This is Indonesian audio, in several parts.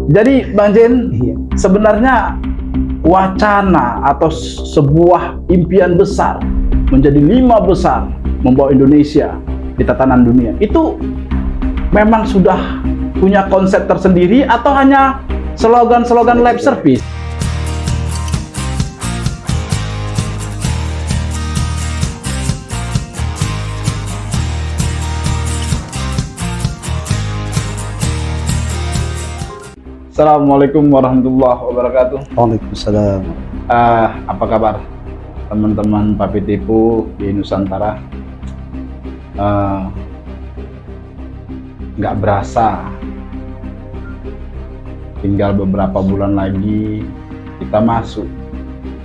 Jadi Bang Jen, sebenarnya wacana atau sebuah impian besar menjadi 5 besar membawa Indonesia di tatanan dunia itu memang sudah punya konsep tersendiri atau hanya slogan-slogan lip service? Assalamualaikum warahmatullahi wabarakatuh. Waalaikumsalam. Apa kabar teman-teman Papi Tipu di Nusantara? Nggak berasa, tinggal beberapa bulan lagi kita masuk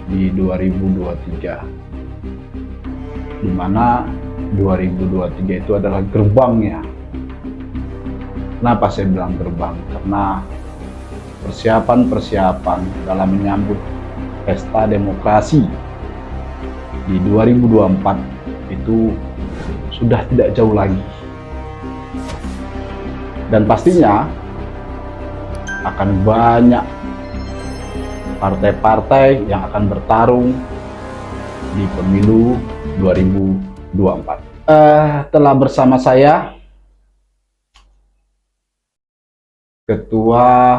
di 2023, dimana 2023 itu adalah gerbangnya. Kenapa saya bilang gerbang? Karena persiapan dalam menyambut pesta demokrasi di 2024 itu sudah tidak jauh lagi, dan pastinya akan banyak partai-partai yang akan bertarung di pemilu 2024. Telah bersama saya Ketua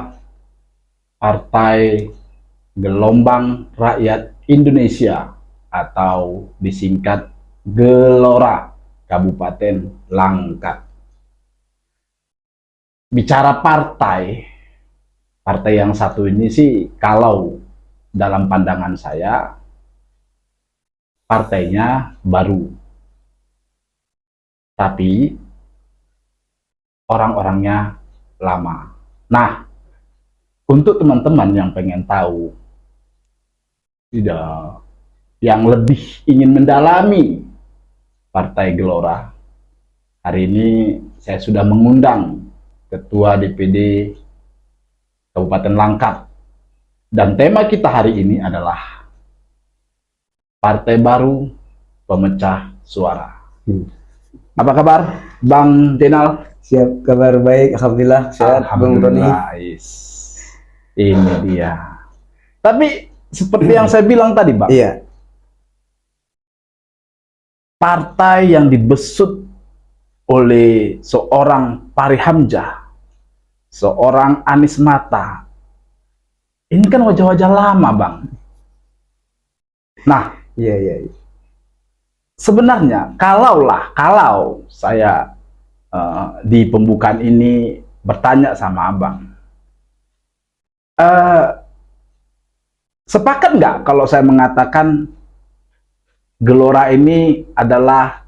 Partai Gelombang Rakyat Indonesia atau disingkat Gelora Kabupaten Langkat. Bicara partai yang satu ini sih, kalau dalam pandangan saya partainya baru, tapi orang-orangnya lama. Nah, untuk teman-teman yang pengen tahu, yang lebih ingin mendalami Partai Gelora, hari ini saya sudah mengundang Ketua DPD Kabupaten Langkat, dan tema kita hari ini adalah Partai Baru Pemecah Suara. Apa kabar Bang Jenal? Siap, kabar baik, alhamdulillah. Sehat, Bang Doni. Ini dia. Tapi seperti yang saya bilang tadi, Bang. Iya. Partai yang dibesut oleh seorang Fahri Hamzah, seorang Anies Mata, ini kan wajah-wajah lama, Bang. Nah, Iya. sebenarnya kalau saya di pembukaan ini bertanya sama Abang, sepakat nggak kalau saya mengatakan Gelora ini adalah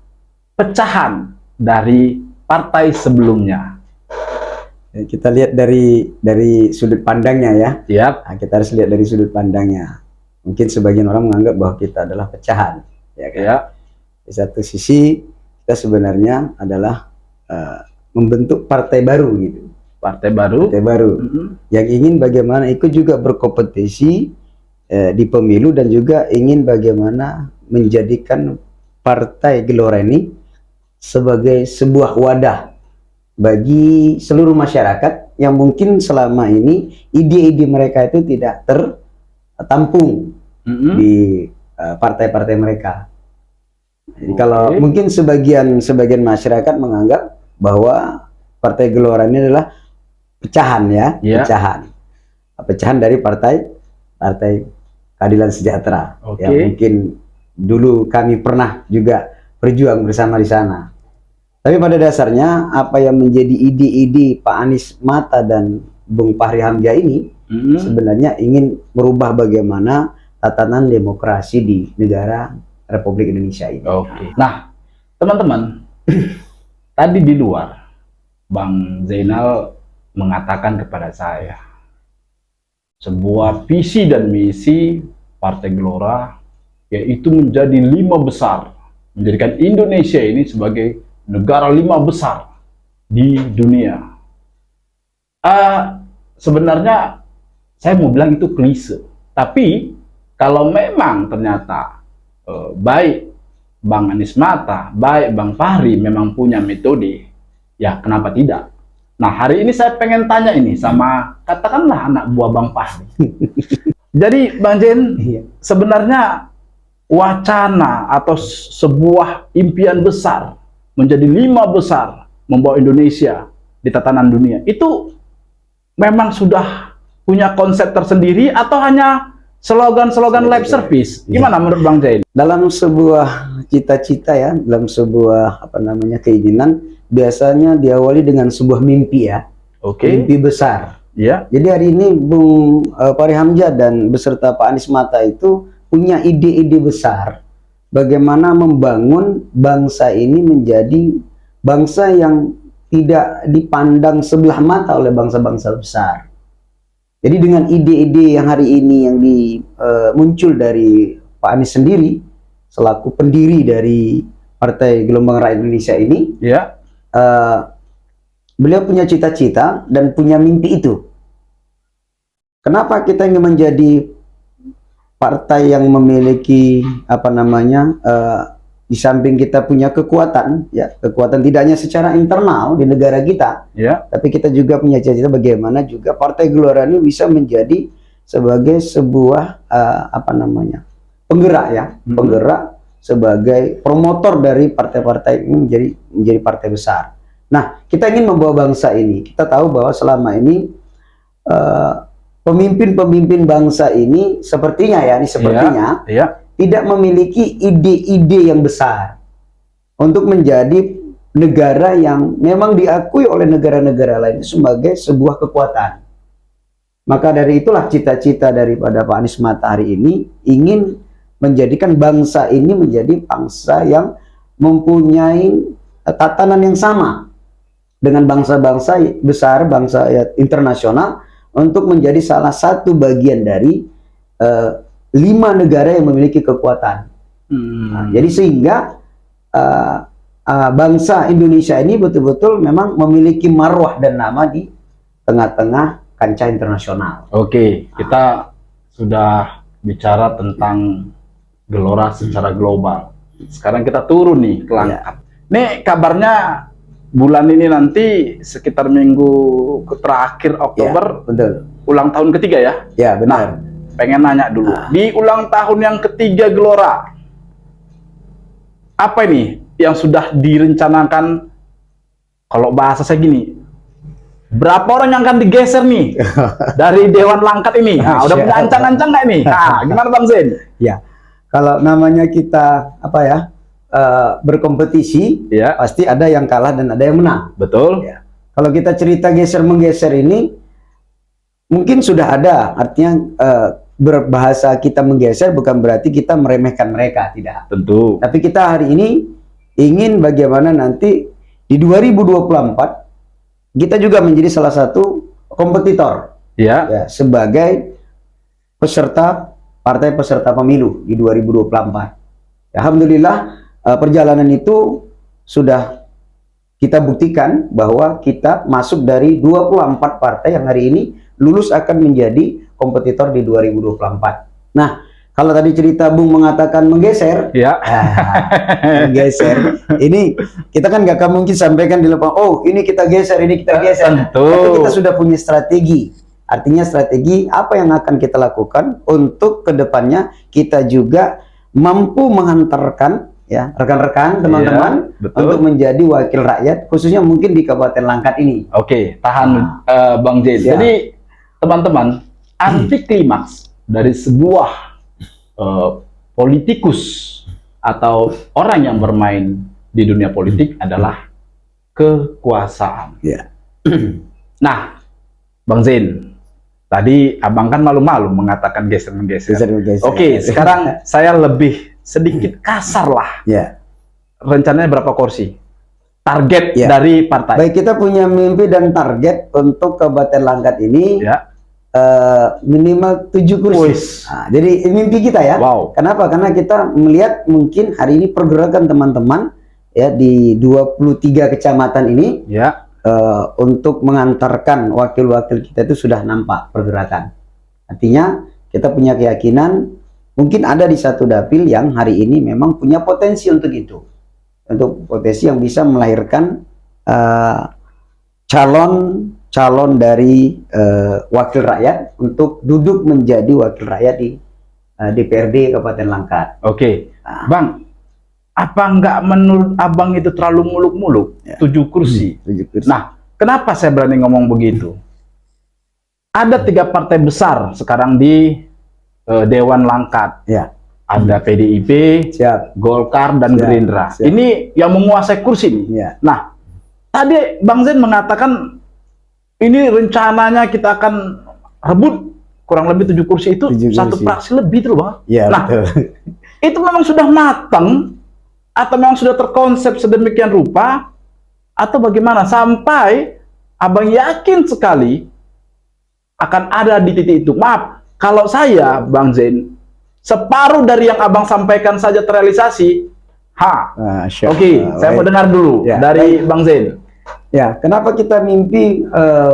pecahan dari partai sebelumnya? Kita lihat dari sudut pandangnya ya. Siap. Nah, kita harus lihat dari sudut pandangnya. Mungkin sebagian orang menganggap bahwa kita adalah pecahan, ya kan? Ya. Di satu sisi kita sebenarnya adalah membentuk partai baru gitu. Partai baru Yang ingin bagaimana ikut juga berkompetisi di pemilu, dan juga ingin bagaimana menjadikan Partai Gelora ini sebagai sebuah wadah bagi seluruh masyarakat yang mungkin selama ini ide-ide mereka itu tidak tertampung di partai-partai mereka. Jadi kalau mungkin sebagian masyarakat menganggap bahwa Partai Gelora ini adalah pecahan ya, pecahan dari Partai Keadilan Sejahtera. Ya, mungkin dulu kami pernah juga berjuang bersama di sana. Tapi pada dasarnya apa yang menjadi ide-ide Pak Anies Mata dan Bung Fahri Hamzah ini sebenarnya ingin merubah bagaimana tatanan demokrasi di negara Republik Indonesia ini. Nah, teman-teman, tadi di luar Bang Zainal mengatakan kepada saya sebuah visi dan misi Partai Gelora, yaitu menjadi 5 besar, menjadikan Indonesia ini sebagai negara 5 besar di dunia. Sebenarnya saya mau bilang itu klise, tapi kalau memang ternyata baik Bang Anies Mata, baik Bang Fahri memang punya metode, ya kenapa tidak? Nah, hari ini saya pengen tanya ini sama katakanlah anak buah Bang Fahri. Jadi, Bang Jen, sebenarnya wacana atau sebuah impian besar menjadi 5 besar membawa Indonesia di tatanan dunia, itu memang sudah punya konsep tersendiri atau hanya slogan-slogan lip service? Gimana menurut Bang Jen? Dalam sebuah cita-cita ya, dalam sebuah keinginan, biasanya diawali dengan sebuah mimpi ya. Oke. Mimpi besar. Ya. Jadi hari ini Bung Fahri Hamzah dan beserta Pak Anies Mata itu punya ide-ide besar bagaimana membangun bangsa ini menjadi bangsa yang tidak dipandang sebelah mata oleh bangsa-bangsa besar. Jadi dengan ide-ide yang hari ini yang muncul dari Pak Anies sendiri selaku pendiri dari Partai Gelombang Rakyat Indonesia ini, ya, beliau punya cita-cita dan punya mimpi itu. Kenapa kita ingin menjadi partai yang memiliki di samping kita punya kekuatan, ya, kekuatan tidak hanya secara internal di negara kita, ya, tapi kita juga punya cita-cita bagaimana juga Partai Gelora ini bisa menjadi sebagai sebuah penggerak ya, penggerak sebagai promotor dari partai-partai ini menjadi partai besar. Nah, kita ingin membawa bangsa ini. Kita tahu bahwa selama ini pemimpin-pemimpin bangsa ini sepertinya tidak memiliki ide-ide yang besar untuk menjadi negara yang memang diakui oleh negara-negara lain sebagai sebuah kekuatan. Maka dari itulah cita-cita daripada Pak Anies Mata hari ini ingin menjadikan bangsa ini menjadi bangsa yang mempunyai tatanan yang sama dengan bangsa-bangsa besar, bangsa internasional, untuk menjadi salah satu bagian dari 5 negara yang memiliki kekuatan. Nah, jadi sehingga bangsa Indonesia ini betul-betul memang memiliki marwah dan nama di tengah-tengah kancah internasional. Oke, kita sudah bicara tentang Gelora secara global. Sekarang kita turun nih ke Langkat. Nih kabarnya bulan ini nanti sekitar minggu terakhir Oktober, betul, ulang tahun ketiga ya? Ya, benar. Nah, pengen nanya dulu, di ulang tahun yang ketiga Gelora, apa ini yang sudah direncanakan? Kalau bahasa saya gini, berapa orang yang akan digeser nih dari Dewan Langkat ini? Nah, udah punya ancang-ancang nggak nih? Nah, gimana Bang Zen? Ya, kalau namanya kita berkompetisi, ya, pasti ada yang kalah dan ada yang menang. Betul. Ya. Kalau kita cerita geser-menggeser ini, mungkin sudah ada, artinya berbahasa kita menggeser bukan berarti kita meremehkan mereka, tidak. Tentu. Tapi kita hari ini ingin bagaimana nanti di 2024 kita juga menjadi salah satu kompetitor, ya, sebagai peserta partai peserta pemilu di 2024. Alhamdulillah perjalanan itu sudah kita buktikan bahwa kita masuk dari 24 partai yang hari ini lulus akan menjadi kompetitor di 2024. Nah, kalau tadi cerita Bung mengatakan menggeser, ya, menggeser, ini kita kan nggak akan mungkin sampaikan di lapangan, oh ini kita geser, ini kita geser. Tapi kita sudah punya strategi. Artinya strategi apa yang akan kita lakukan untuk kedepannya kita juga mampu menghantarkan ya rekan-rekan, teman-teman, untuk menjadi wakil rakyat, khususnya mungkin di Kabupaten Langkat ini. Oke, tahan Bang Jen. Ya. Jadi teman-teman, anti klimaks dari sebuah politikus atau orang yang bermain di dunia politik adalah kekuasaan. Ya. Nah, Bang Zen, tadi abang kan malu-malu mengatakan geser-menggeser. Oke, sekarang saya lebih sedikit kasar lah. Ya. Rencananya berapa kursi? Target dari partai. Baik, kita punya mimpi dan target untuk Kabupaten Langkat ini. Ya. Minimal 7 kursi. Nah, jadi mimpi kita ya. Wow. Kenapa? Karena kita melihat mungkin hari ini pergerakan teman-teman ya di 23 kecamatan ini untuk mengantarkan wakil-wakil kita itu sudah nampak pergerakan. Artinya kita punya keyakinan mungkin ada di satu dapil yang hari ini memang punya potensi untuk itu. Untuk potensi yang bisa melahirkan calon dari wakil rakyat untuk duduk menjadi wakil rakyat di DPRD Kabupaten Langkat. Oke, Nah, Bang, apa nggak menurut Abang itu terlalu muluk-muluk? Ya. 7 kursi. 7 kursi. Nah, kenapa saya berani ngomong begitu? Ada 3 partai besar sekarang di Dewan Langkat. Ya, Ada PDIP, siap. Golkar, dan Siap, Gerindra. siap. Ini yang menguasai kursi nih. Ya, Nah, tadi Bang Zain mengatakan ini rencananya kita akan rebut kurang lebih 7 kursi itu 7 satu kursi. fraksi lebih itu loh, Bang. ya, Nah, betul. itu memang sudah matang atau memang sudah terkonsep sedemikian rupa atau bagaimana sampai Abang yakin sekali akan ada di titik itu? Maaf, kalau saya Bang Zain, separuh dari yang Abang sampaikan saja terrealisasi. Masya Oke, Allah. saya mau Baik. dengar dulu Ya, dari Bang Zain. Ya, kenapa kita mimpi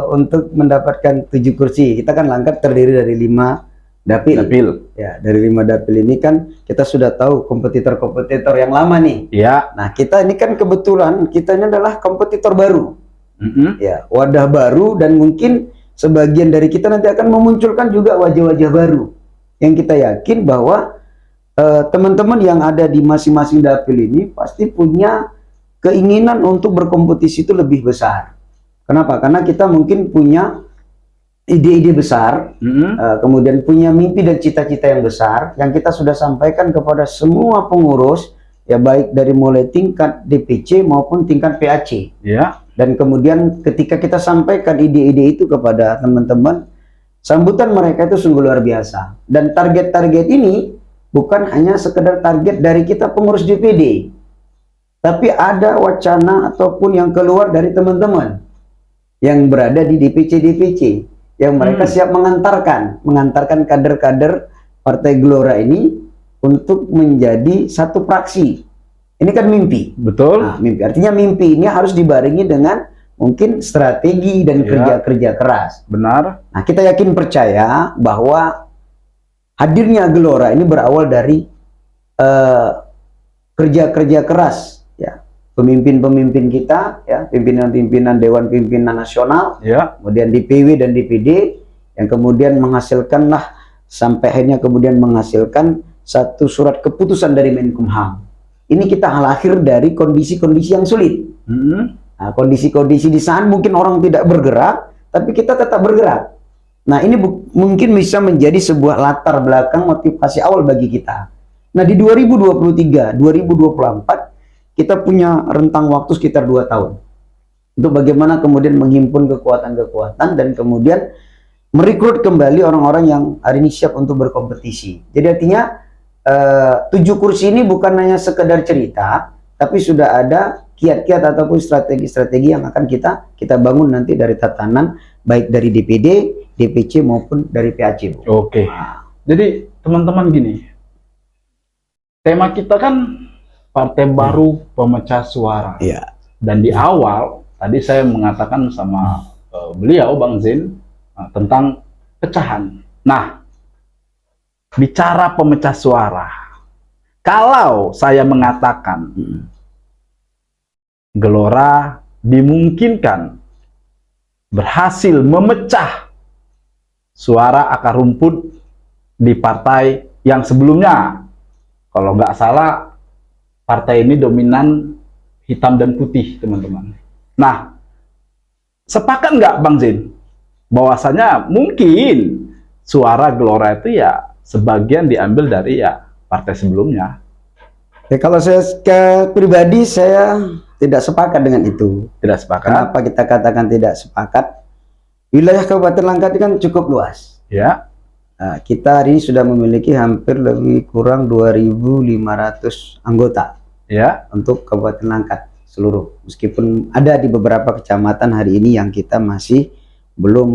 untuk mendapatkan 7 kursi? Kita kan Langkat terdiri dari 5 dapil. Dapil. Ya, dari 5 dapil ini kan kita sudah tahu kompetitor-kompetitor yang lama nih. Ya. Nah, kita ini kan kebetulan kita ini adalah kompetitor baru. Ya, wadah baru, dan mungkin sebagian dari kita nanti akan memunculkan juga wajah-wajah baru. Yang kita yakin bahwa teman-teman yang ada di masing-masing dapil ini pasti punya keinginan untuk berkompetisi itu lebih besar. Kenapa? Karena kita mungkin punya ide-ide besar, kemudian punya mimpi dan cita-cita yang besar yang kita sudah sampaikan kepada semua pengurus, ya baik dari mulai tingkat DPC maupun tingkat PAC. Ya. Dan kemudian ketika kita sampaikan ide-ide itu kepada teman-teman, sambutan mereka itu sungguh luar biasa. Dan target-target ini bukan hanya sekedar target dari kita pengurus DPD, tapi ada wacana ataupun yang keluar dari teman-teman yang berada di DPC-DPC yang mereka siap mengantarkan kader-kader Partai Gelora ini untuk menjadi satu fraksi. Ini kan mimpi. Betul. Nah, mimpi. Artinya mimpi ini harus dibarengi dengan mungkin strategi dan kerja-kerja keras. Benar. Nah, kita yakin percaya bahwa hadirnya Gelora ini berawal dari kerja-kerja keras, ya, pemimpin-pemimpin kita, ya, pimpinan-pimpinan Dewan Pimpinan Nasional, ya, kemudian DPW dan DPD, yang kemudian menghasilkanlah sampai akhirnya kemudian menghasilkan satu surat keputusan dari Menkumham. Ini kita lahir dari kondisi-kondisi yang sulit. Nah, kondisi-kondisi di sana mungkin orang tidak bergerak, tapi kita tetap bergerak. Nah, ini mungkin bisa menjadi sebuah latar belakang motivasi awal bagi kita. Nah, di 2023, 2024, kita punya rentang waktu sekitar 2 tahun. Untuk bagaimana kemudian menghimpun kekuatan-kekuatan dan kemudian merekrut kembali orang-orang yang hari ini siap untuk berkompetisi. Jadi artinya 7 kursi ini bukan hanya sekedar cerita, tapi sudah ada kiat-kiat ataupun strategi-strategi yang akan kita bangun nanti dari tatanan baik dari DPD, DPC maupun dari PAC, Bu. Oke. Jadi teman-teman gini, tema kita kan partai baru pemecah suara. Iya. Dan di awal tadi saya mengatakan sama beliau Bang Zain tentang pecahan. Nah, bicara pemecah suara, kalau saya mengatakan Gelora dimungkinkan berhasil memecah suara akar rumput di partai yang sebelumnya, kalau nggak salah partai ini dominan hitam dan putih, teman-teman. Nah, sepakat nggak Bang Zain bahwasanya mungkin suara Gelora itu ya sebagian diambil dari ya partai sebelumnya? Ya, kalau saya pribadi saya tidak sepakat dengan itu. Tidak sepakat. Kenapa kita katakan tidak sepakat? Wilayah Kabupaten Langkat kan cukup luas. Ya. Nah, kita hari ini sudah memiliki hampir lebih kurang 2.500 anggota. Ya. Untuk Kabupaten Langkat seluruh. Meskipun ada di beberapa kecamatan hari ini yang kita masih belum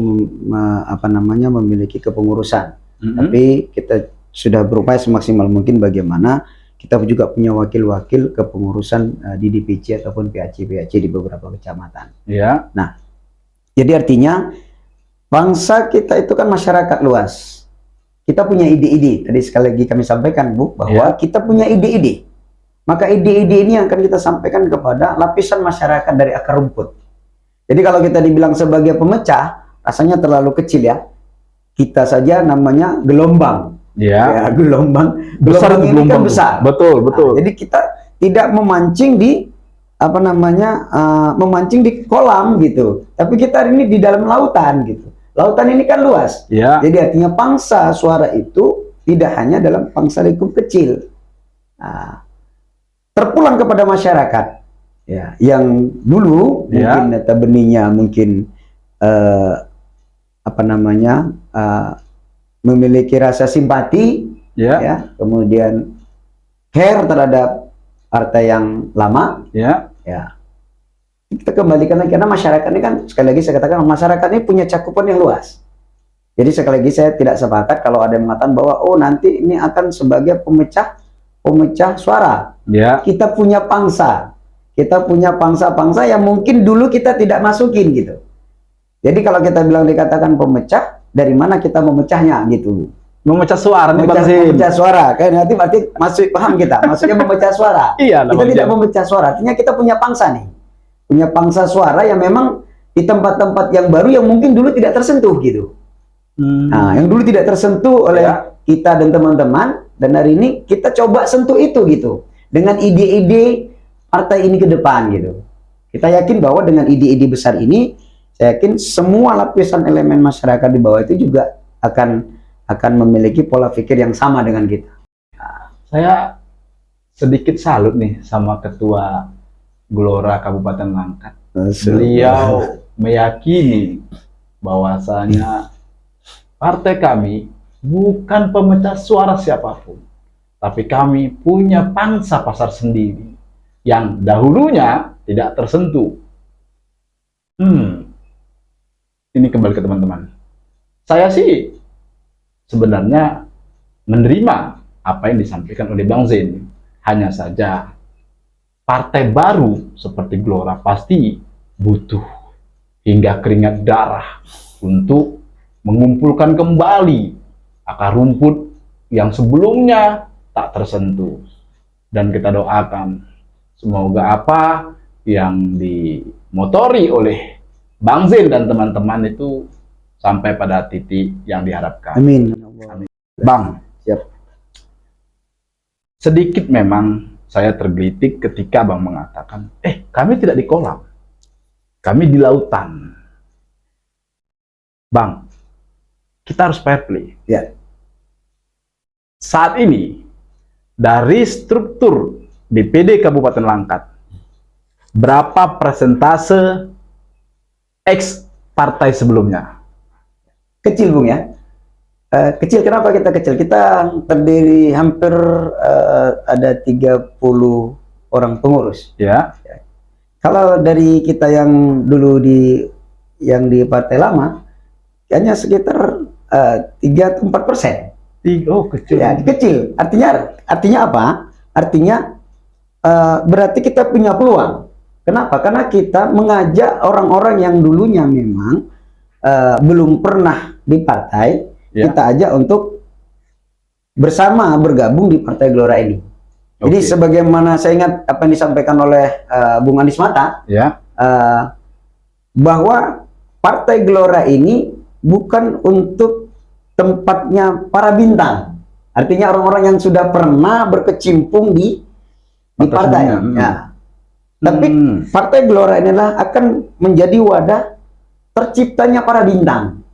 memiliki kepengurusan. Tapi kita sudah berupaya semaksimal mungkin bagaimana kita juga punya wakil-wakil kepengurusan di DPC ataupun PAC di beberapa kecamatan. Ya. Nah, jadi artinya bangsa kita itu kan masyarakat luas. Kita punya ide-ide. Tadi sekali lagi kami sampaikan, Bu, bahwa kita punya ide-ide. Maka ide-ide ini akan kita sampaikan kepada lapisan masyarakat dari akar rumput. Jadi kalau kita dibilang sebagai pemecah, rasanya terlalu kecil ya. Kita saja namanya gelombang. Ya. Ya, gelombang. Besar Gelombang itu ini kan gelombang. besar. Betul, betul. Nah, jadi kita tidak memancing di apa namanya memancing di kolam gitu. Tapi kita hari ini di dalam lautan gitu. Lautan ini kan luas. Ya. Jadi artinya pangsa suara itu tidak hanya dalam pangsa lingkup kecil. Nah, terpulang kepada masyarakat ya, yang dulu Ya. mungkin notabene-nya mungkin apa namanya memiliki rasa simpati Ya. ya, kemudian care terhadap partai yang lama Ya. ya. Kita kembalikan lagi, karena masyarakat ini kan, sekali lagi saya katakan, masyarakat ini punya cakupan yang luas. Jadi sekali lagi saya tidak sepakat kalau ada yang mengatakan bahwa oh nanti ini akan sebagai pemecah suara. Ya. Kita punya pangsa, kita punya pangsa-pangsa yang mungkin dulu kita tidak masukin gitu. Jadi kalau kita bilang dikatakan pemecah, dari mana kita memecahnya gitu? Memecah suara nih Bang Zin. Memecah suara, kan nanti berarti masuk, paham kita? Maksudnya memecah suara. Iya, Kita Bang tidak Zin. memecah suara, artinya kita punya pangsa nih, punya pangsa suara yang memang di tempat-tempat yang baru yang mungkin dulu tidak tersentuh gitu. Nah, yang dulu tidak tersentuh oleh Ya. kita dan teman-teman, dan hari ini kita coba sentuh itu gitu, dengan ide-ide partai ini ke depan gitu. Kita yakin bahwa dengan ide-ide besar ini, saya yakin semua lapisan elemen masyarakat di bawah itu juga akan memiliki pola pikir yang sama dengan kita. Saya sedikit salut nih sama Ketua Gelora Kabupaten Langkat. Beliau meyakini bahwasanya partai kami bukan pemecah suara siapapun, tapi kami punya pangsa pasar sendiri yang dahulunya tidak tersentuh. Ini kembali ke teman-teman. Saya sih sebenarnya menerima apa yang disampaikan oleh Bang Zain. Hanya saja partai baru seperti Gelora pasti butuh hingga keringat darah untuk mengumpulkan kembali akar rumput yang sebelumnya tak tersentuh. Dan kita doakan semoga apa yang dimotori oleh Bang Zain dan teman-teman itu sampai pada titik yang diharapkan. Amin. Bang, Siap. Sedikit memang saya tergelitik ketika Bang mengatakan, kami tidak di kolam, kami di lautan. Bang, kita harus fair play. Ya. Saat ini, dari struktur DPD Kabupaten Langkat, berapa persentase ex partai sebelumnya? Kecil Bung ya. Kecil, kenapa kita kecil? Kita terdiri hampir ada 30 orang pengurus. Ya. Kalau dari kita yang dulu di partai lama, hanya sekitar 3-4%. Oh, kecil. Ya, kecil. Artinya apa? Artinya berarti kita punya peluang. Kenapa? Karena kita mengajak orang-orang yang dulunya memang belum pernah di partai, Ya. kita ajak untuk bersama bergabung di Partai Gelora ini. Jadi Oke. sebagaimana saya ingat apa yang disampaikan oleh Bung Anies Mata, Ya. bahwa Partai Gelora ini bukan untuk tempatnya para bintang. Artinya orang-orang yang sudah pernah berkecimpung di partai. sebelumnya. Ya. Tapi Partai Gelora inilah akan menjadi wadah terciptanya para bintang.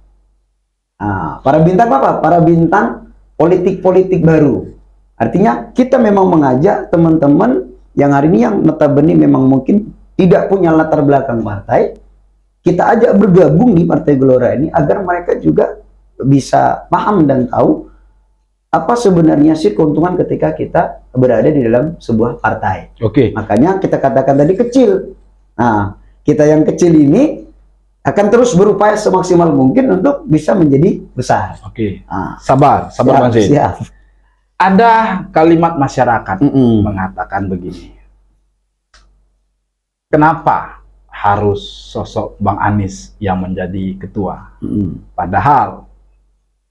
Nah, para bintang apa? Para bintang politik-politik baru. Artinya kita memang mengajak teman-teman yang hari ini yang notabene memang mungkin tidak punya latar belakang partai, kita ajak bergabung di Partai Gelora ini agar mereka juga bisa paham dan tahu apa sebenarnya sih keuntungan ketika kita berada di dalam sebuah partai. Oke. Makanya kita katakan tadi kecil. Nah, kita yang kecil ini akan terus berupaya semaksimal mungkin untuk bisa menjadi besar. Oke. Nah, Sabar Bang Zain. siap. Ada kalimat masyarakat mengatakan begini. Kenapa harus sosok Bang Anies yang menjadi ketua? Padahal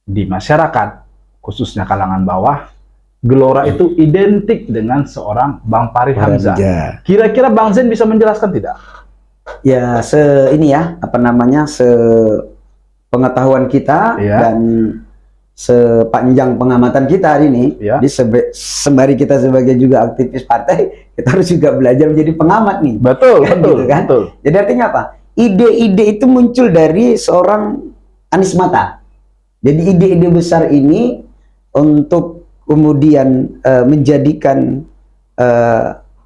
di masyarakat, khususnya kalangan bawah, Gelora itu identik dengan seorang Bang Fahri Hamzah. Kira-kira Bang Zain bisa menjelaskan tidak? Ya, ini ya, apa namanya, pengetahuan kita dan sepanjang pengamatan kita hari ini, di sembari kita sebagai juga aktivis partai, kita harus juga belajar menjadi pengamat nih. Betul, kan, betul, gitu kan? betul. Jadi artinya apa? Ide-ide itu muncul dari seorang Anies Mata. Jadi ide-ide besar ini untuk kemudian menjadikan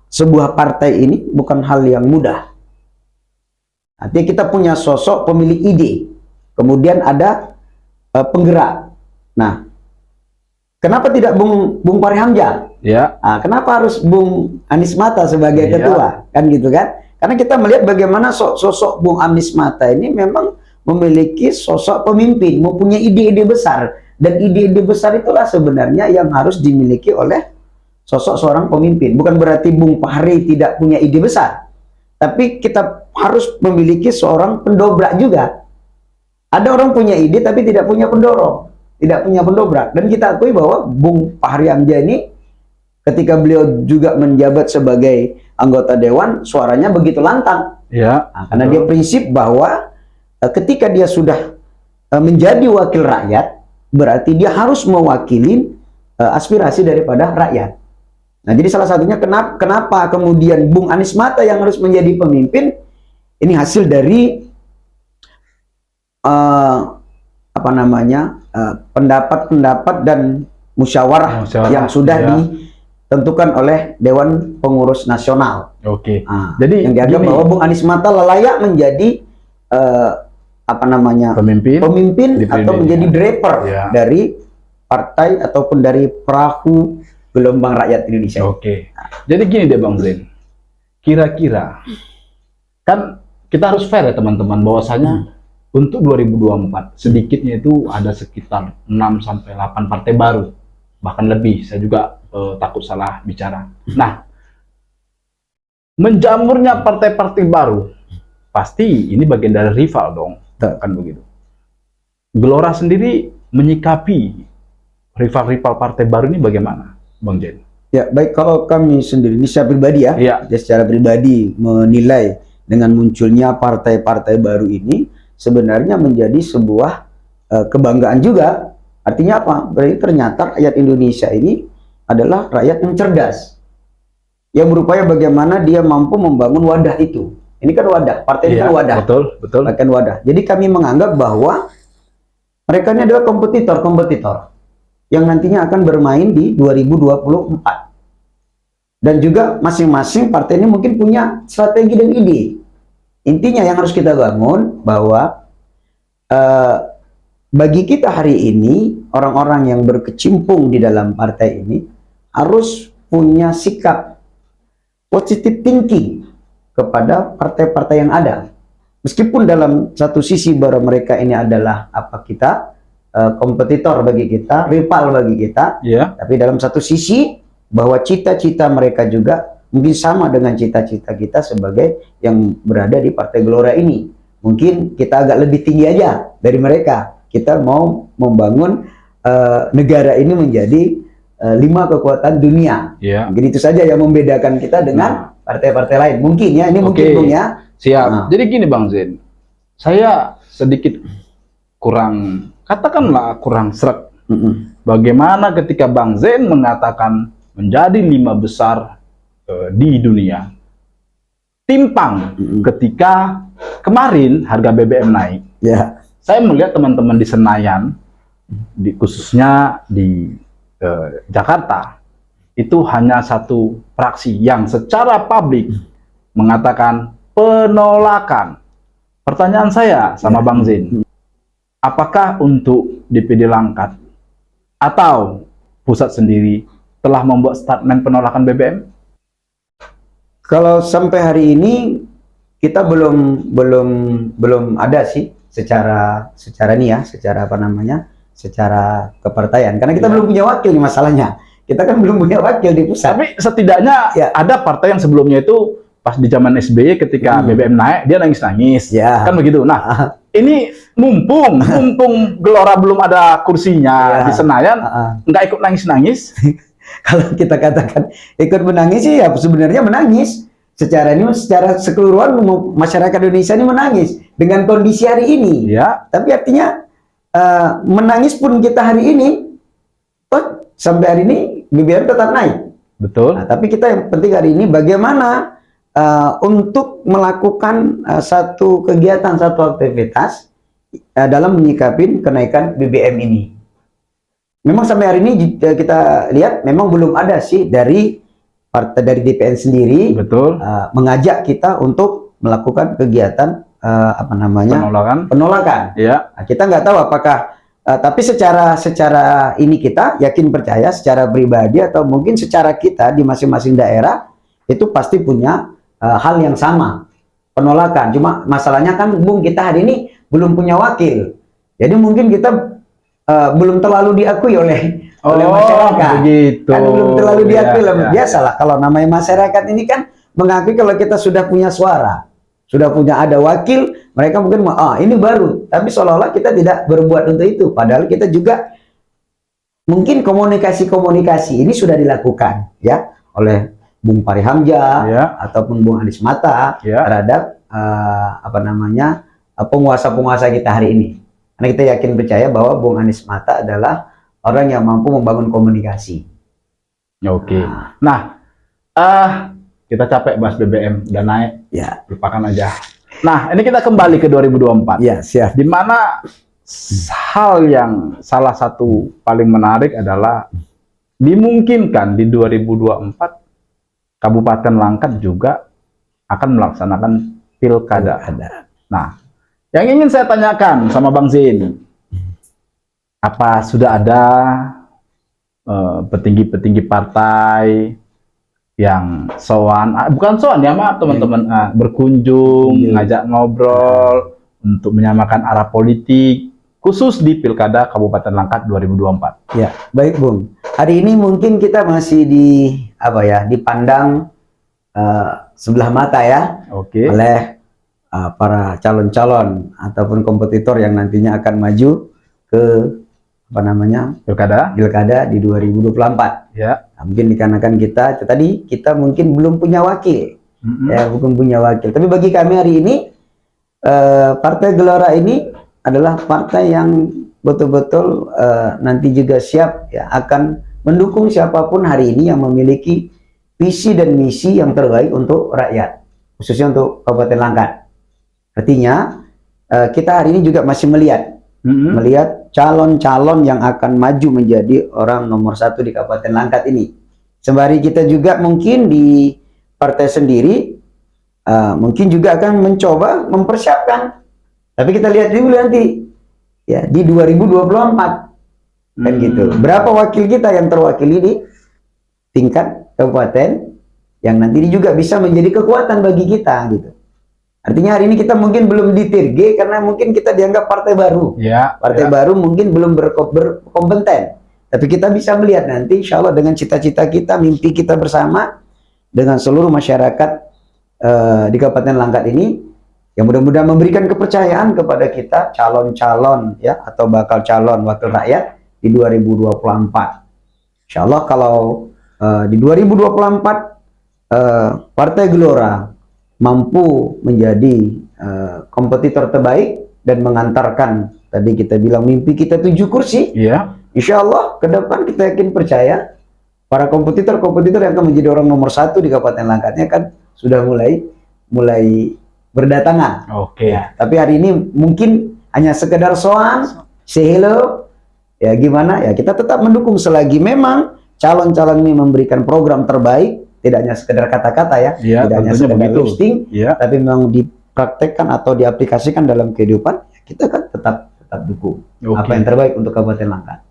sebuah partai ini bukan hal yang mudah. Artinya kita punya sosok pemilik ide, kemudian ada penggerak. Nah, kenapa tidak Bung Fahri Hamzah? Ya. Nah, kenapa harus Bung Anies Mata sebagai ketua? Kan gitu kan? Karena kita melihat bagaimana sosok Bung Anies Mata ini memang memiliki sosok pemimpin, mempunyai ide-ide besar. Dan ide-ide besar itulah sebenarnya yang harus dimiliki oleh sosok seorang pemimpin. Bukan berarti Bung Fahri tidak punya ide besar, tapi kita harus memiliki seorang pendobrak juga. Ada orang punya ide tapi tidak punya pendorong, tidak punya pendobrak. Dan kita akui bahwa Bung Fahri Hamzah ini ketika beliau juga menjabat sebagai anggota dewan, suaranya begitu lantang. Ya. Nah, karena dia prinsip bahwa ketika dia sudah menjadi wakil rakyat, berarti dia harus mewakili aspirasi daripada rakyat. Nah, jadi salah satunya kenapa kemudian Bung Anies Mata yang harus menjadi pemimpin, ini hasil dari apa namanya, pendapat-pendapat dan musyawarah yang sudah ditentukan oleh Dewan Pengurus Nasional. Oke. Nah, jadi yang dianggap bahwa Bung Anies Mata layak menjadi apa namanya, pemimpin atau menjadi driver dari partai ataupun dari perahu gelombang rakyat Indonesia. Oke. Jadi gini deh Bang Zain, kira-kira kan kita harus fair ya teman-teman, bahwasanya untuk 2024 sedikitnya itu ada sekitar 6-8 partai baru, bahkan lebih. Saya juga takut salah bicara. Nah, menjamurnya partai-partai baru pasti ini bagian dari rival dong, kan begitu. Gelora sendiri menyikapi rival-rival partai baru ini bagaimana, Bang Zain? Ya, baik, kalau kami sendiri secara pribadi ya, secara pribadi menilai dengan munculnya partai-partai baru ini sebenarnya menjadi sebuah kebanggaan juga. Artinya apa? Berarti ternyata rakyat Indonesia ini adalah rakyat yang cerdas, yang berupaya bagaimana dia mampu membangun wadah itu. Ini kan wadah, partai ini kan wadah. Betul. Bahkan wadah. Jadi kami menganggap bahwa mereka ini adalah kompetitor yang nantinya akan bermain di 2024. Dan juga masing-masing partai ini mungkin punya strategi dan ide. Intinya yang harus kita bangun bahwa bagi kita hari ini, orang-orang yang berkecimpung di dalam partai ini harus punya sikap positive thinking kepada partai-partai yang ada. Meskipun dalam satu sisi bahwa mereka ini adalah kompetitor bagi kita, rival bagi kita, tapi dalam satu sisi bahwa cita-cita mereka juga mungkin sama dengan cita-cita kita sebagai yang berada di Partai Gelora ini. Mungkin kita agak lebih tinggi aja dari mereka. Kita mau membangun negara ini menjadi 5 kekuatan dunia. Mungkin itu saja yang membedakan kita dengan partai-partai lain. Mungkin ya, ini mungkin Bung ya. Siap. Jadi gini Bang Zain, saya sedikit kurang, katakanlah kurang sreg. Bagaimana ketika Bang Zain mengatakan menjadi 5 besar di dunia, timpang ketika kemarin harga BBM naik. Saya melihat teman-teman di Senayan, khususnya di Jakarta, itu hanya satu fraksi yang secara publik mengatakan penolakan. Pertanyaan saya sama Bang Zain, apakah untuk DPD Langkat atau pusat sendiri telah membuat statement penolakan BBM? Kalau sampai hari ini kita belum ada sih secara apa namanya, secara kepartaian, karena kita belum punya wakil nih masalahnya. Kita kan belum punya wakil di pusat. Tapi setidaknya ada partai yang sebelumnya itu pas di zaman SBY ketika BBM naik dia nangis-nangis, kan begitu. Nah, ini mumpung Gelora belum ada kursinya di Senayan, nggak ikut nangis-nangis. Kalau kita katakan ikut menangis sih ya sebenarnya menangis, secara sekeluruhan masyarakat Indonesia ini menangis dengan kondisi hari ini. Ya. Tapi artinya menangis pun kita hari ini, sampai hari ini BBM tetap naik. Betul. Nah, tapi kita yang penting hari ini bagaimana untuk melakukan satu kegiatan, satu aktivitas dalam menyikapi kenaikan BBM ini. Memang sampai hari ini kita lihat memang belum ada sih dari partai, dari DPN sendiri, betul, mengajak kita untuk melakukan kegiatan penolakan. Ya. Nah, kita nggak tahu apakah tapi secara ini kita yakin percaya secara pribadi atau mungkin secara kita di masing-masing daerah itu pasti punya hal yang sama, penolakan. Cuma masalahnya kan Bung, kita hari ini belum punya wakil, jadi mungkin kita belum terlalu diakui oleh masyarakat. Begitu. Kan belum terlalu diakui. Ya. Biasalah kalau namanya masyarakat ini kan mengakui kalau kita sudah punya suara, sudah punya ada wakil, mereka mungkin ini baru, tapi seolah-olah kita tidak berbuat untuk itu, padahal kita juga mungkin komunikasi ini sudah dilakukan ya oleh Bung Fahri Hamzah ataupun Bung Anies Mata terhadap penguasa-penguasa kita hari ini. Karena kita yakin percaya bahwa Bung Anies Mata adalah orang yang mampu membangun komunikasi. Oke. Nah, kita capek bahas BBM, udah naik, ya lupakan aja. Nah, ini kita kembali ke 2024. Ya, siap. Di mana hal yang salah satu paling menarik adalah dimungkinkan di 2024 Kabupaten Langkat juga akan melaksanakan pilkada. Nah, yang ingin saya tanyakan sama Bang Zain, apa sudah ada petinggi-petinggi partai yang bukan sowan ya, maaf teman-teman, berkunjung, ngajak ngobrol untuk menyamakan arah politik khusus di Pilkada Kabupaten Langkat 2024. Ya, baik Bung. Hari ini mungkin kita masih dipandang sebelah mata ya, oleh para calon-calon ataupun kompetitor yang nantinya akan maju ke pilkada di 2024. Ya. Nah, mungkin dikarenakan kita mungkin belum punya wakil, Tapi bagi kami hari ini Partai Gelora ini adalah partai yang betul-betul nanti juga siap ya akan mendukung siapapun hari ini yang memiliki visi dan misi yang terbaik untuk rakyat, khususnya untuk Kabupaten Langkat. Artinya kita hari ini juga masih melihat calon-calon yang akan maju menjadi orang nomor 1 di Kabupaten Langkat ini. Sembari kita juga mungkin di partai sendiri mungkin juga akan mencoba mempersiapkan. Tapi kita lihat dulu nanti ya di 2024 kan gitu. Berapa wakil kita yang terwakili di tingkat kabupaten yang nanti juga bisa menjadi kekuatan bagi kita gitu. Artinya hari ini kita mungkin belum ditirge karena mungkin kita dianggap partai baru. Partai baru mungkin belum berkompeten. Tapi kita bisa melihat nanti insya Allah dengan cita-cita kita, mimpi kita bersama dengan seluruh masyarakat di Kabupaten Langkat ini yang mudah-mudahan memberikan kepercayaan kepada kita calon-calon ya atau bakal calon wakil rakyat di 2024. Insya Allah kalau di 2024 Partai Gelora mampu menjadi kompetitor terbaik dan mengantarkan tadi kita bilang mimpi kita 7 kursi. Insya Allah ke depan kita yakin percaya para kompetitor-kompetitor yang akan menjadi orang nomor 1 di Kabupaten Langkatnya kan sudah mulai berdatangan. Ya, tapi hari ini mungkin hanya sekedar soal, say hello, ya gimana ya kita tetap mendukung selagi memang calon-calon ini memberikan program terbaik. Tidak hanya sekedar kata-kata ya, tidak hanya sekedar listing, tapi memang dipraktekkan atau diaplikasikan dalam kehidupan, kita kan tetap dukung apa yang terbaik untuk Kabupaten Langkat.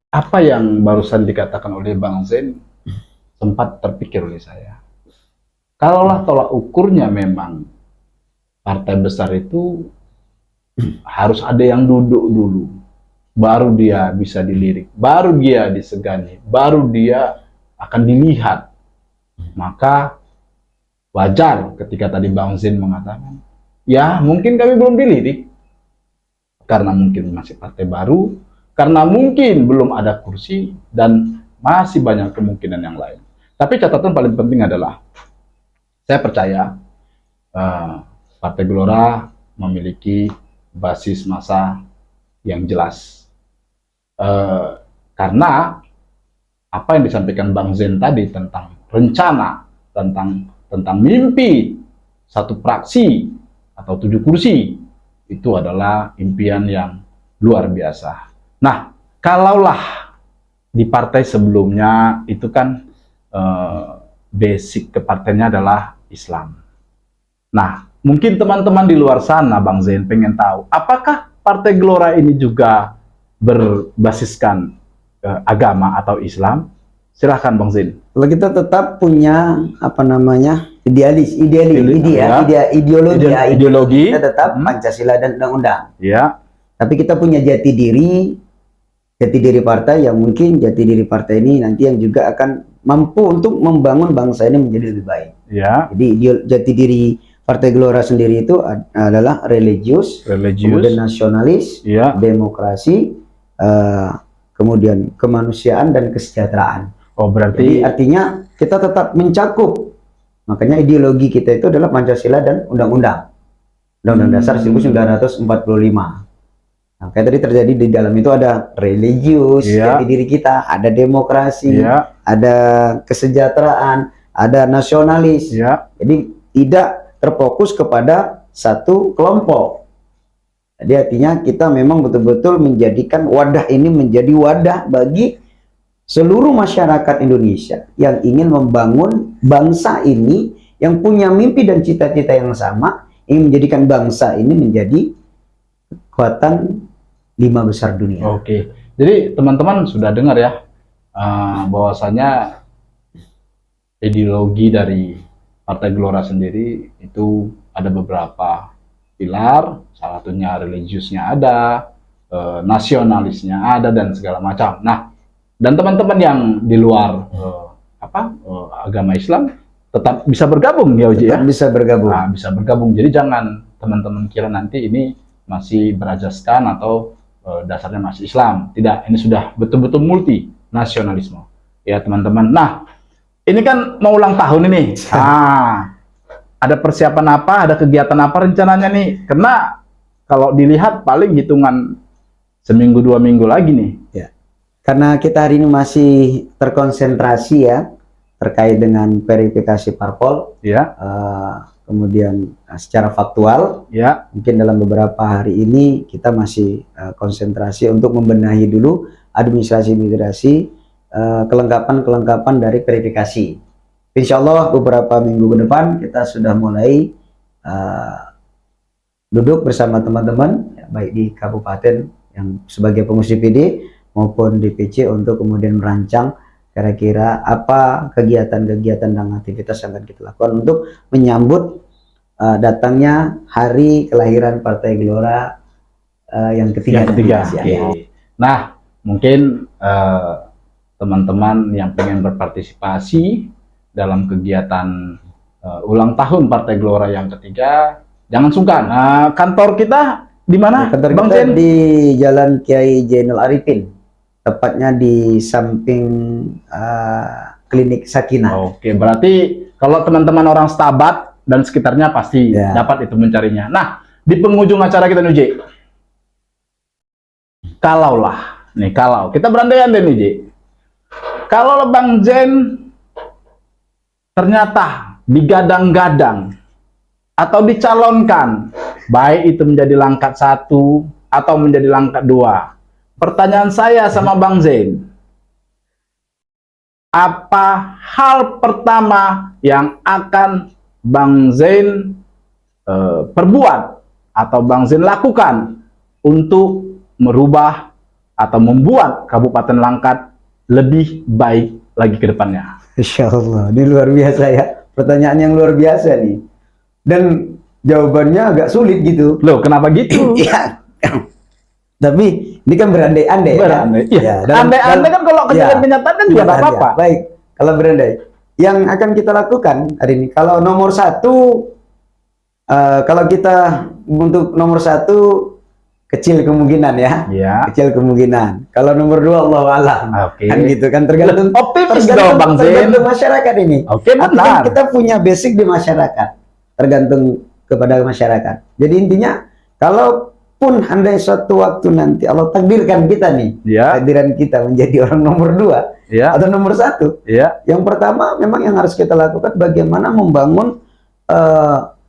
Apa yang barusan dikatakan oleh Bang Zain sempat terpikir oleh saya. Kalaulah tolak ukurnya memang partai besar itu harus ada yang duduk dulu, baru dia bisa dilirik, baru dia disegani, baru dia akan dilihat. Maka wajar ketika tadi Bang Zain mengatakan, ya mungkin kami belum dilirik, karena mungkin masih partai baru, karena mungkin belum ada kursi, dan masih banyak kemungkinan yang lain. Tapi catatan paling penting adalah, Saya percaya Partai Gelora memiliki basis massa yang jelas. Karena apa yang disampaikan Bang Zen tadi tentang rencana, tentang mimpi satu praksi atau 7 kursi, itu adalah impian yang luar biasa. Nah, kalaulah di partai sebelumnya itu kan basic kepartainya adalah Islam. Nah, mungkin teman-teman di luar sana, Bang Zen, pengen tahu, apakah Partai Gelora ini juga berbasiskan agama atau Islam? Silahkan, Bang Zen. Kalau kita tetap punya apa namanya ideologi, kita tetap Pancasila dan undang-undang. Ya. Tapi kita punya jati diri partai yang mungkin jati diri partai ini nanti yang juga akan mampu untuk membangun bangsa ini menjadi lebih baik. Ya. Jadi jati diri Partai Gelora sendiri itu adalah religius, kemudian nasionalis, ya, demokrasi, kemudian kemanusiaan dan kesejahteraan. Oh, berarti jadi artinya kita tetap mencakup. Makanya ideologi kita itu adalah Pancasila dan undang-undang. Undang-undang Dasar 1945. Nah, kayak tadi terjadi di dalam itu ada religius, jati diri kita, ada demokrasi, ada kesejahteraan, ada nasionalis. Jadi tidak terfokus kepada satu kelompok. Jadi artinya kita memang betul-betul menjadikan wadah ini menjadi wadah bagi seluruh masyarakat Indonesia yang ingin membangun bangsa ini, yang punya mimpi dan cita-cita yang sama, ingin menjadikan bangsa ini menjadi kekuatan 5 besar dunia. Oke, jadi teman-teman sudah dengar ya, bahwasanya ideologi dari Partai Gelora sendiri itu ada beberapa pilar, salah satunya religiusnya ada, nasionalisnya ada, dan segala macam. Nah, dan teman-teman yang di luar agama Islam tetap bisa bergabung ya Uji, ya? Bisa bergabung. Nah, bisa bergabung. Jadi jangan teman-teman kira nanti ini masih berajaskan atau dasarnya masih Islam. Tidak, ini sudah betul-betul multi nasionalisme. Ya teman-teman. Nah, ini kan mau ulang tahun ini. Ada persiapan apa, ada kegiatan apa rencananya nih? Karena kalau dilihat paling hitungan seminggu 2 minggu lagi nih. Ya. Karena kita hari ini masih terkonsentrasi ya terkait dengan verifikasi parpol. Ya. Kemudian secara faktual. Ya. Mungkin dalam beberapa hari ini kita masih konsentrasi untuk membenahi dulu administrasi kelengkapan dari verifikasi. Insya Allah beberapa minggu ke depan kita sudah mulai duduk bersama teman-teman ya, baik di kabupaten yang sebagai pengurus DPD maupun DPC untuk kemudian merancang kira-kira apa kegiatan-kegiatan dan aktivitas yang akan kita lakukan untuk menyambut datangnya hari kelahiran Partai Gelora yang ketiga. Ya. Nah, mungkin teman-teman yang pengen berpartisipasi dalam kegiatan ulang tahun Partai Gelora yang ketiga, jangan sungkan. Kantor kita di mana? Kantor Bang kita Zen? di Jalan Kiai Zainal Arifin, tepatnya di samping Klinik Sakinah. Oke, berarti kalau teman-teman orang Stabat dan sekitarnya pasti dapat itu mencarinya. Nah, di penghujung acara kita nih, J. Kalau kita berandai-andai nih, J. Kalau Bang Zen ternyata digadang-gadang atau dicalonkan, baik itu menjadi langkat 1 atau menjadi langkat 2. Pertanyaan saya sama Bang Zen, apa hal pertama yang akan Bang Zen perbuat atau Bang Zen lakukan untuk merubah atau membuat Kabupaten Langkat lebih baik lagi ke depannya? Insya Allah, ini luar biasa ya, pertanyaan yang luar biasa nih, dan jawabannya agak sulit gitu. Loh, kenapa gitu? Ya, tapi ini kan berandai-andai. Ya, andai-andai kan kalau kejadian kenyataan kan juga nggak apa-apa. Baik, kalau berandai, yang akan kita lakukan hari ini, kalau nomor 1, kalau kita untuk nomor 1 kecil kemungkinan ya. Ya. Kecil kemungkinan. Kalau nomor 2 Allah alam. Oke. Kan gitu kan tergantung Optimis dong Bang Zain. tergantung masyarakat ini. Oke, benar. Kita punya basic di masyarakat. Tergantung kepada masyarakat. Jadi intinya kalaupun andai suatu waktu nanti Allah takdirkan kita nih, Ya. takdiran kita menjadi orang nomor 2 Ya. atau nomor 1. Ya. Yang pertama memang yang harus kita lakukan bagaimana membangun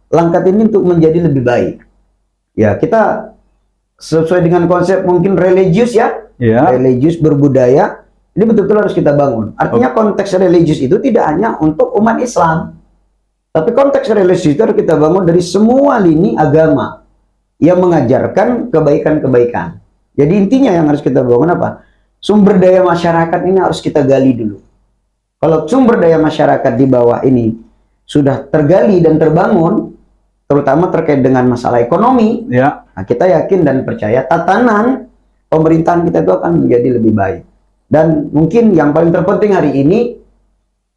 langkat ini untuk menjadi lebih baik. Ya, kita sesuai dengan konsep mungkin religius ya, Ya. religius berbudaya, ini betul-betul harus kita bangun. Artinya konteks religius itu tidak hanya untuk umat Islam, tapi konteks religius itu harus kita bangun dari semua lini agama yang mengajarkan kebaikan-kebaikan. Jadi intinya yang harus kita bangun apa? Sumber daya masyarakat ini harus kita gali dulu. Kalau sumber daya masyarakat di bawah ini sudah tergali dan terbangun, terutama terkait dengan masalah ekonomi, Ya. nah kita yakin dan percaya tatanan pemerintahan kita itu akan menjadi lebih baik. Dan mungkin yang paling terpenting hari ini,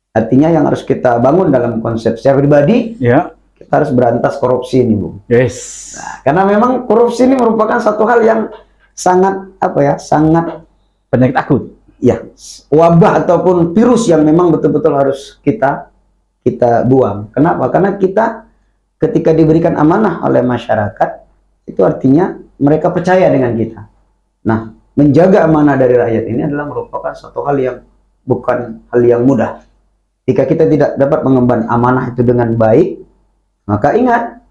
artinya yang harus kita bangun dalam konsep saya pribadi, Ya. kita harus berantas korupsi ini, Bu. Yes. Karena memang korupsi ini merupakan satu hal yang sangat sangat Penyakit akut. ya, wabah ataupun virus yang memang betul-betul harus kita buang. Kenapa? Karena kita ketika diberikan amanah oleh masyarakat, itu artinya mereka percaya dengan kita. Nah, menjaga amanah dari rakyat ini adalah merupakan satu hal yang bukan hal yang mudah. Jika kita tidak dapat mengemban amanah itu dengan baik, maka ingat,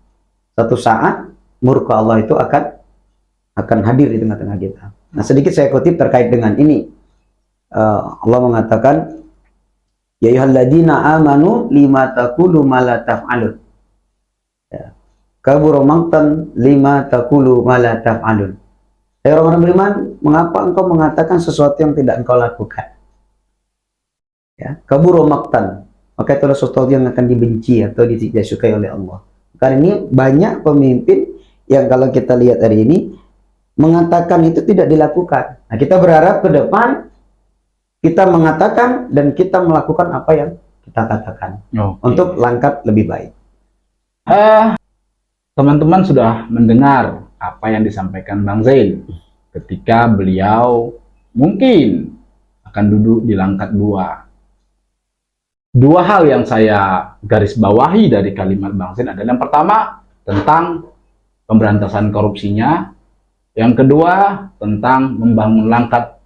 satu saat murka Allah itu akan hadir di tengah-tengah kita. Nah, sedikit saya kutip terkait dengan ini. Allah mengatakan, ya ayyuhalladzina amanu lima taqulu ma la taf'alun. Ya. Kabura maqtan lima taqulu ma la taf'alun. Hai orang-orang beriman, mengapa engkau mengatakan sesuatu yang tidak engkau lakukan? Ya, kabura maqtan, maka itu adalah sesuatu yang akan dibenci atau tidak disukai oleh Allah. Karena ini banyak pemimpin yang kalau kita lihat hari ini mengatakan itu tidak dilakukan. Nah, kita berharap ke depan kita mengatakan dan kita melakukan apa yang kita katakan untuk langkah lebih baik. Teman-teman sudah mendengar apa yang disampaikan Bang Zain ketika beliau mungkin akan duduk di langkat 2. Dua hal yang saya garis bawahi dari kalimat Bang Zain adalah yang pertama tentang pemberantasan korupsinya, yang kedua tentang membangun langkat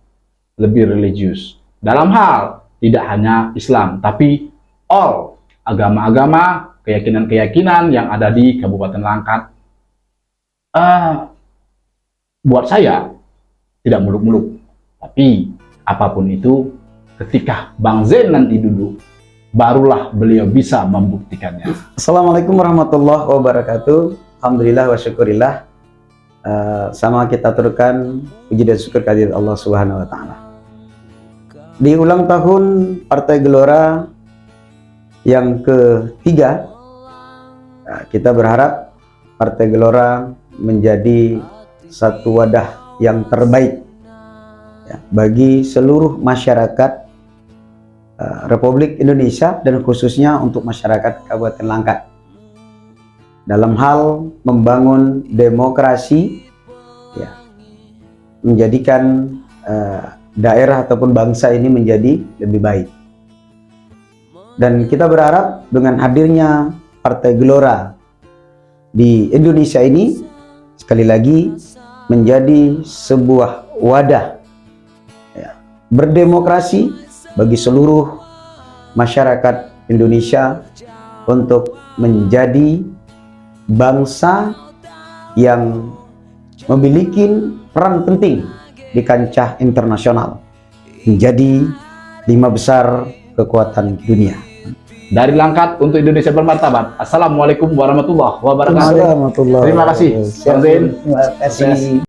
lebih religius. Dalam hal tidak hanya Islam, tapi all agama-agama, keyakinan-keyakinan yang ada di Kabupaten Langkat. Buat saya tidak muluk-muluk, tapi apapun itu, ketika Bang Zain nanti duduk, barulah beliau bisa membuktikannya. Assalamualaikum warahmatullahi wabarakatuh. Alhamdulillah wa syukurillah. Sama kita turunkan puji dan syukur kehadirat Allah Subhanahu wa taala. Di ulang tahun Partai Gelora yang ketiga, kita berharap Partai Gelora menjadi satu wadah yang terbaik ya, bagi seluruh masyarakat Republik Indonesia dan khususnya untuk masyarakat Kabupaten Langkat dalam hal membangun demokrasi ya, menjadikan daerah ataupun bangsa ini menjadi lebih baik. Dan kita berharap dengan hadirnya Partai Gelora di Indonesia ini sekali lagi menjadi sebuah wadah ya, berdemokrasi bagi seluruh masyarakat Indonesia untuk menjadi bangsa yang memiliki peran penting di kancah internasional, menjadi 5 besar kekuatan dunia. Dari Langkat untuk Indonesia bermartabat. Assalamualaikum warahmatullahi wabarakatuh. Terima kasih. Terima kasih, Bang Zain. Terima kasih.